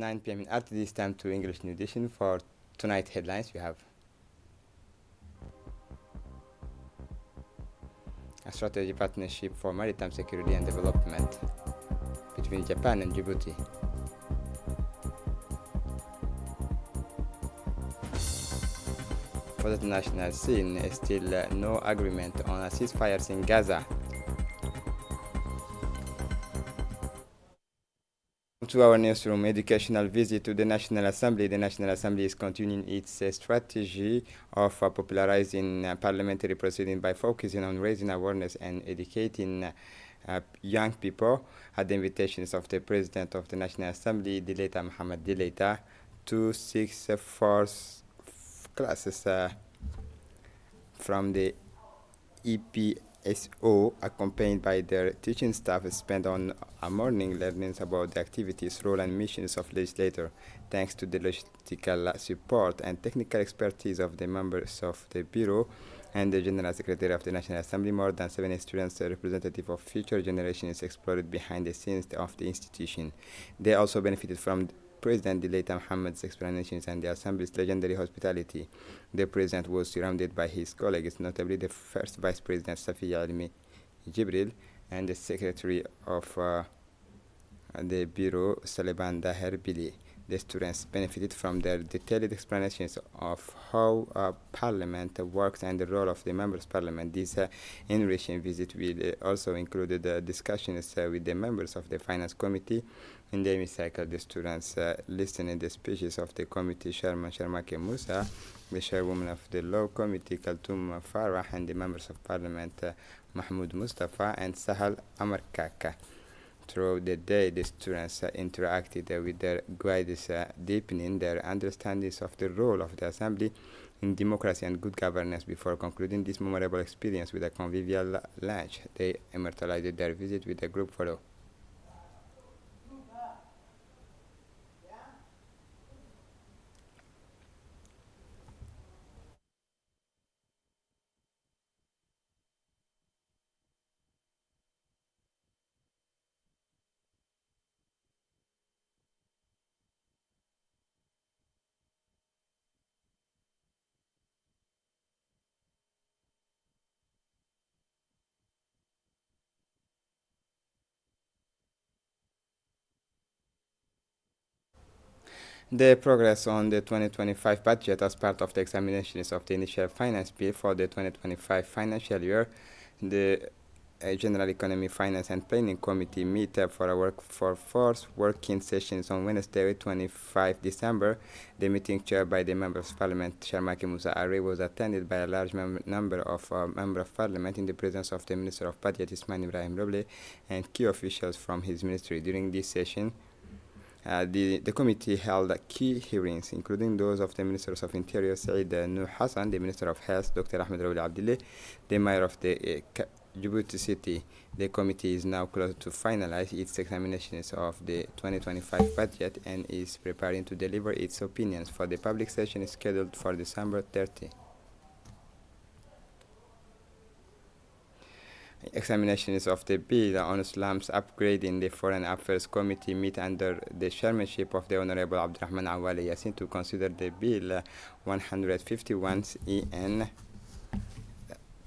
9 p.m. in RTD. Time to English New Edition. For tonight headlines, we have a strategic partnership for maritime security and development between Japan and Djibouti. For the international scene, still no agreement on a ceasefire in Gaza. To our newsroom, educational visit to the National Assembly. The National Assembly is continuing its strategy of popularizing parliamentary proceedings by focusing on raising awareness and educating young people at the invitations of the President of the National Assembly, Dileita Mohamed Dileita, to 6 fourth classes from the EPSO, accompanied by their teaching staff, spent on a morning learning about the activities, role, and missions of legislator. Thanks to the logistical support and technical expertise of the members of the Bureau and the General Secretary of the National Assembly, more than 70 students, representative of future generations, explored behind the scenes of the institution. They also benefited from President Dileita Mohamed's explanations and the Assembly's legendary hospitality. The President was surrounded by his colleagues, notably the first Vice President Safiya Almi Jibril and the Secretary of the Bureau Saleban Daher Bili. The students benefited from their detailed explanations of how Parliament works and the role of the Members of Parliament. This enriching visit will also include discussions with the members of the Finance Committee. In the hemicycle, the students listened to the speeches of the committee chairman Sharmake Musa, the chairwoman of the Law Committee Kaltoum Farah, and the members of Parliament Mahmoud Mustafa and Sahal Amar Kaka. Throughout the day, the students interacted with their guides, deepening their understandings of the role of the Assembly in democracy and good governance. Before concluding this memorable experience with a convivial lunch, they immortalized their visit with a group photo. The progress on the 2025 budget as part of the examinations of the initial finance bill for the 2025 financial year, the General Economy, Finance and Planning Committee met for four working sessions on Wednesday, 25 December. The meeting, chaired by the Member of Parliament Sharmake Musa Arre, was attended by a large number of Members of Parliament in the presence of the Minister of Budget Ismail Ibrahim Roble and key officials from his ministry. During this session, the committee held key hearings, including those of the Ministers of Interior Saeed Nuh Hassan, the Minister of Health Dr. Ahmed Raoul Abdullah, the Mayor of the Djibouti City. The committee is now close to finalize its examinations of the 2025 budget and is preparing to deliver its opinions for the public session scheduled for December 30. Examinations of the bill on slums upgrading the Foreign Affairs Committee meet under the chairmanship of the Honorable Abdurrahman Awale Yassin to consider the bill 151 EN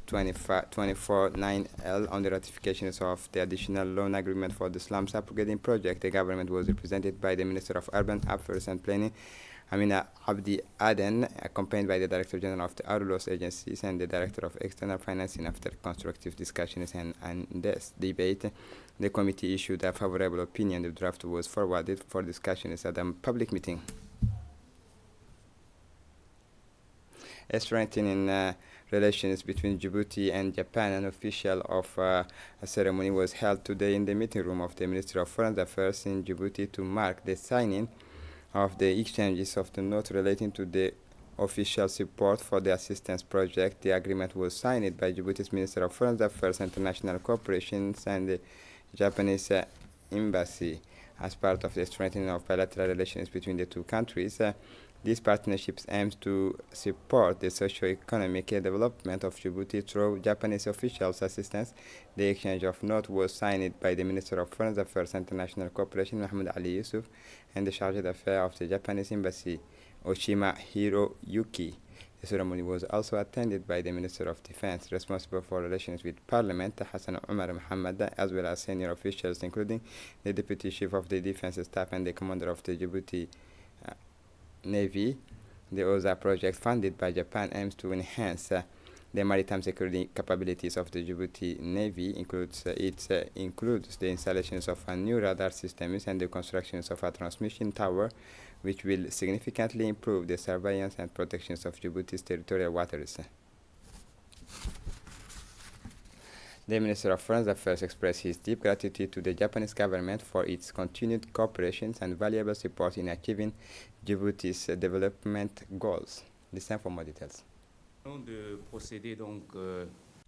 249L on the ratifications of the additional loan agreement for the slums upgrading project. The government was represented by the Minister of Urban Affairs and Planning, Amina Abdi Aden, accompanied by the Director General of the Arulos agencies and the Director of External Financing. After constructive discussions and this debate, the committee issued a favorable opinion. The draft was forwarded for discussions at a public meeting. Strengthening relations between Djibouti and Japan, an official of a ceremony was held today in the meeting room of the Ministry of Foreign Affairs in Djibouti to mark the signing of the exchanges of the note relating to the official support for the assistance project. The agreement was signed by Djibouti's Minister of Foreign Affairs and International Cooperation and the Japanese Embassy as part of the strengthening of bilateral relations between the two countries. These partnerships aim to support the socio-economic development of Djibouti through Japanese officials' assistance. The exchange of notes was signed by the Minister of Foreign Affairs and International Cooperation, Mahmoud Ali Yusuf, and the Chargé d'Affaires of the Japanese Embassy, Oshima Hiroyuki. The ceremony was also attended by the Minister of Defense, responsible for relations with Parliament, Hassan Omar Mohammed, as well as senior officials, including the Deputy Chief of the Defense Staff and the Commander of the Djibouti Navy. The OZA project, funded by Japan, aims to enhance the maritime security capabilities of the Djibouti Navy. Includes the installations of a new radar systems and the construction of a transmission tower, which will significantly improve the surveillance and protection of Djibouti's territorial waters. The Minister of Foreign Affairs expressed his deep gratitude to the Japanese government for its continued cooperation and valuable support in achieving Djibouti's development goals. Listen for more details.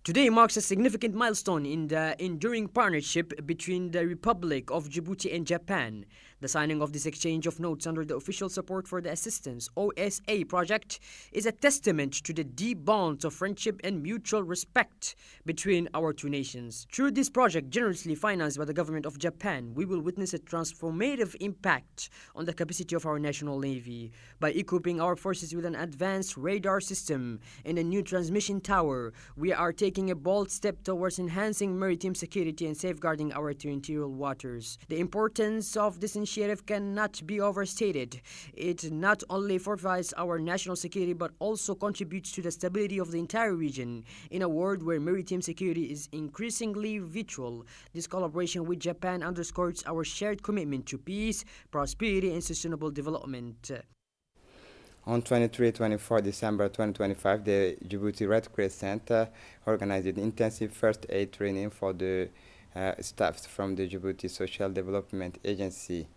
Today marks a significant milestone in the enduring partnership between the Republic of Djibouti and Japan. The signing of this exchange of notes under the Official Support for the Assistance (OSA) project is a testament to the deep bonds of friendship and mutual respect between our two nations. Through this project, generously financed by the government of Japan, we will witness a transformative impact on the capacity of our national navy. By equipping our forces with an advanced radar system and a new transmission tower, we are taking a bold step towards enhancing maritime security and safeguarding our territorial waters. The importance of this initiative cannot be overstated. It not only fortifies our national security but also contributes to the stability of the entire region. In a world where maritime security is increasingly vital, this collaboration with Japan underscores our shared commitment to peace, prosperity, and sustainable development. On 23-24 December 2025, the Djibouti Red Crescent organized intensive first aid training for the staff from the Djibouti Social Development Agency.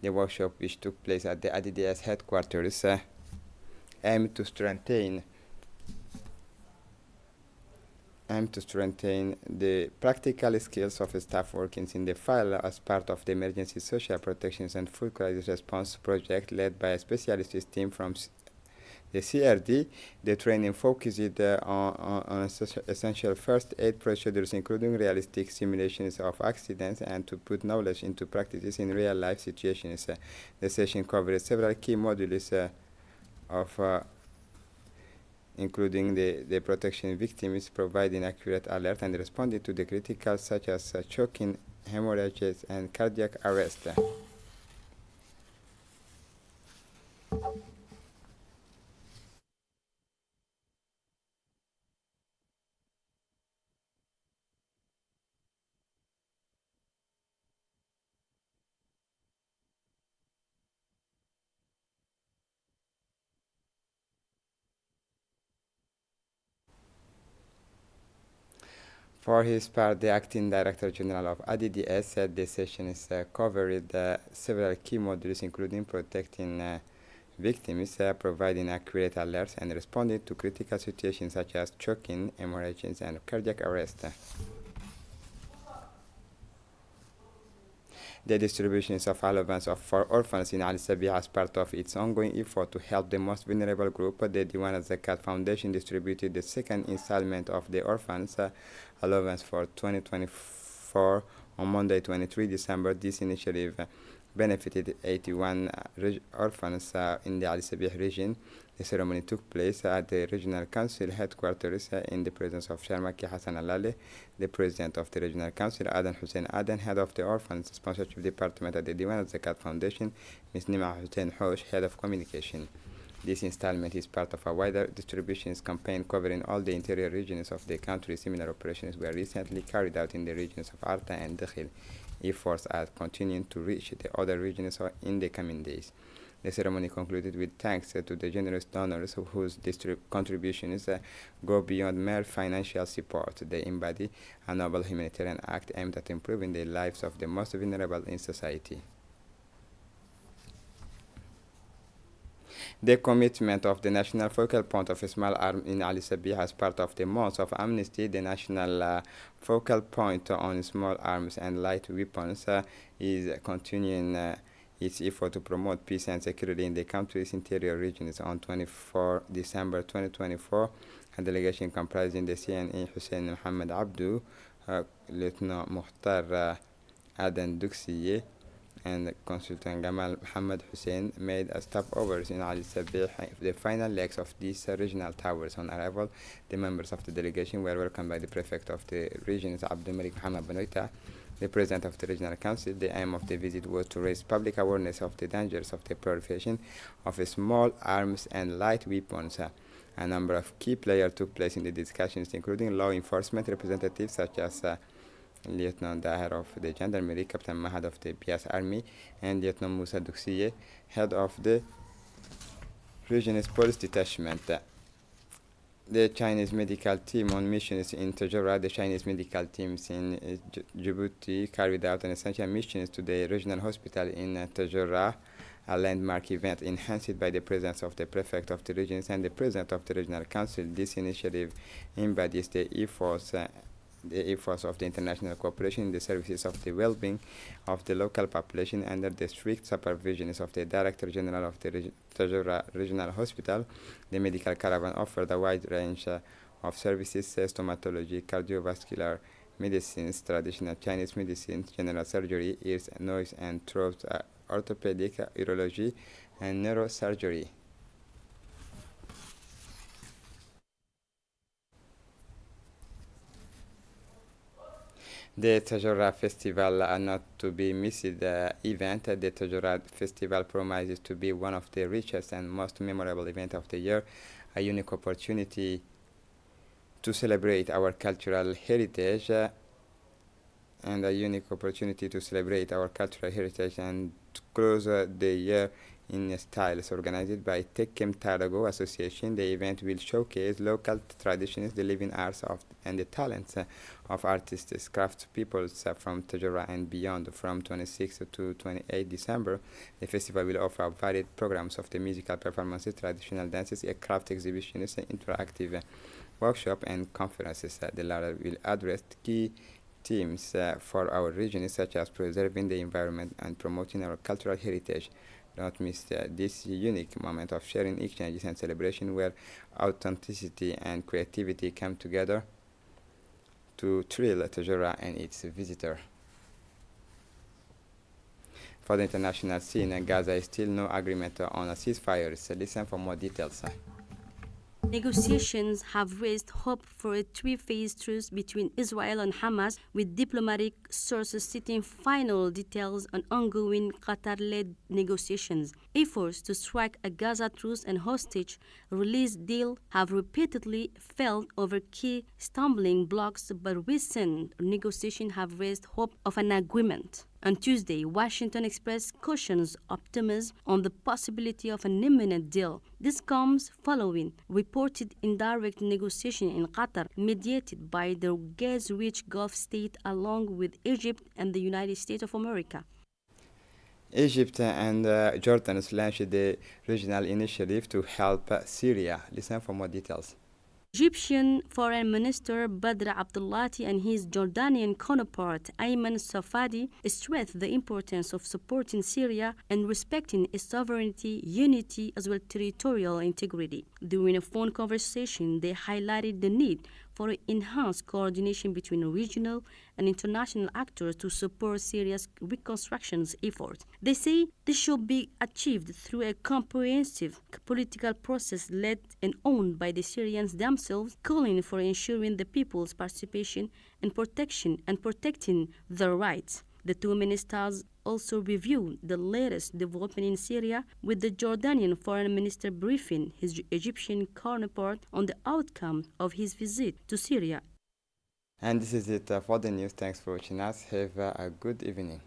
The workshop, which took place at the ADDS headquarters, aimed to strengthen the practical skills of staff working in the field as part of the Emergency Social Protection and Food Crisis Response project led by a specialist team from the CRD. The training focused on essential first aid procedures, including realistic simulations of accidents and to put knowledge into practices in real life situations. The session covered several key modules including the protection victims, providing accurate alert and responding to the critical such as choking, hemorrhages, and cardiac arrest. For his part, the Acting Director General of ADDS said the sessions covered several key modules, including protecting victims, providing accurate alerts, and responding to critical situations such as choking, hemorrhages, and cardiac arrest. The distributions of allowance for orphans in Al Sabih as part of its ongoing effort to help the most vulnerable group. The Diwan Zakat Foundation distributed the second installment of the orphans allowance for 2024 on Monday, 23 December. This initiative benefited 81 orphans in the Al Sabih region. The ceremony took place at the Regional Council headquarters in the presence of Sharmaki Hassan Alale, the President of the Regional Council, Adan Hussein Adan, Head of the Orphans Sponsorship Department at the Diwan Zakat Foundation, Ms. Nima Hussein Hosh, Head of Communication. This installment is part of a wider distributions campaign covering all the interior regions of the country. Similar operations were recently carried out in the regions of Arta and Dakhil. Efforts are continuing to reach the other regions in the coming days. The ceremony concluded with thanks to the generous donors whose contributions go beyond mere financial support. They embody a noble humanitarian act aimed at improving the lives of the most vulnerable in society. The commitment of the National Focal Point of Small Arms in Ali Sabih as part of the month of amnesty, the National Focal Point on Small Arms and Light Weapons is continuing its effort to promote peace and security in the country's interior regions. On 24 December 2024, a delegation comprising the CNA Hussein Mohammed Abdu, Lieutenant Mukhtar Aden Duxiye, and Consultant Gamal Mohammed Hussein made a stopover in Al Sabih, the final legs of these regional towers. On arrival, the members of the delegation were welcomed by the prefect of the regions, Abdul Malik Mohammed Benoita, the president of the regional council. The aim of the visit was to raise public awareness of the dangers of the proliferation of small arms and light weapons. A number of key players took place in the discussions, including law enforcement representatives such as Lieutenant Daher of the Gendarmerie, Captain Mahad of the Bias Army, and Lieutenant Musa Duxiye, head of the region's police detachment. The Chinese medical team on missions in Tajura. The Chinese medical teams in Djibouti carried out an essential mission to the regional hospital in Tajura, a landmark event enhanced by the presence of the prefect of the regions and the president of the regional council. This initiative embodies the efforts of the international cooperation in the services of the well-being of the local population under the strict supervision of the Director General of the Tajura Regional Hospital. The medical caravan offered a wide range of services: stomatology, cardiovascular medicines, traditional Chinese medicine, general surgery, ears, nose and throat, orthopedic, urology, and neurosurgery. The Tajura Festival, not to be missed event. The Tajura Festival promises to be one of the richest and most memorable events of the year, a unique opportunity to celebrate our cultural heritage, and to close the year in style. Organized by Tekem Tarago Association, the event will showcase local traditions, the living arts and the talents of artists, craftspeople from Tajura and beyond. From 26 to 28 December, the festival will offer varied programs of the musical performances, traditional dances, a craft exhibitions, interactive workshop and conferences. The latter will address key themes for our region, such as preserving the environment and promoting our cultural heritage. Don't miss this unique moment of sharing, exchanges, and celebration where authenticity and creativity come together to thrill Tajura and its visitor. For the international scene, Gaza is still no agreement on a ceasefire. So listen for more details. Negotiations have raised hope for a three-phase truce between Israel and Hamas, with diplomatic sources citing final details on ongoing Qatar-led negotiations. Efforts to strike a Gaza truce and hostage release deal have repeatedly failed over key stumbling blocks, but recent negotiations have raised hope of an agreement. On Tuesday, Washington expressed cautious optimism on the possibility of an imminent deal. This comes following reported indirect negotiation in Qatar, mediated by the gas-rich Gulf state along with Egypt and the United States of America. Egypt and Jordan launched the regional initiative to help Syria. Listen for more details. Egyptian Foreign Minister Badr Abdulati and his Jordanian counterpart Ayman Safadi stressed the importance of supporting Syria and respecting its sovereignty, unity, as well as territorial integrity. During a phone conversation, they highlighted the need for enhanced coordination between regional and international actors to support Syria's reconstruction efforts. They say this should be achieved through a comprehensive political process led and owned by the Syrians themselves, calling for ensuring the people's participation and protecting their rights. The two ministers also reviewed the latest development in Syria, with the Jordanian foreign minister briefing his Egyptian counterpart on the outcome of his visit to Syria. And this is it for the news. Thanks for watching us. Have a good evening.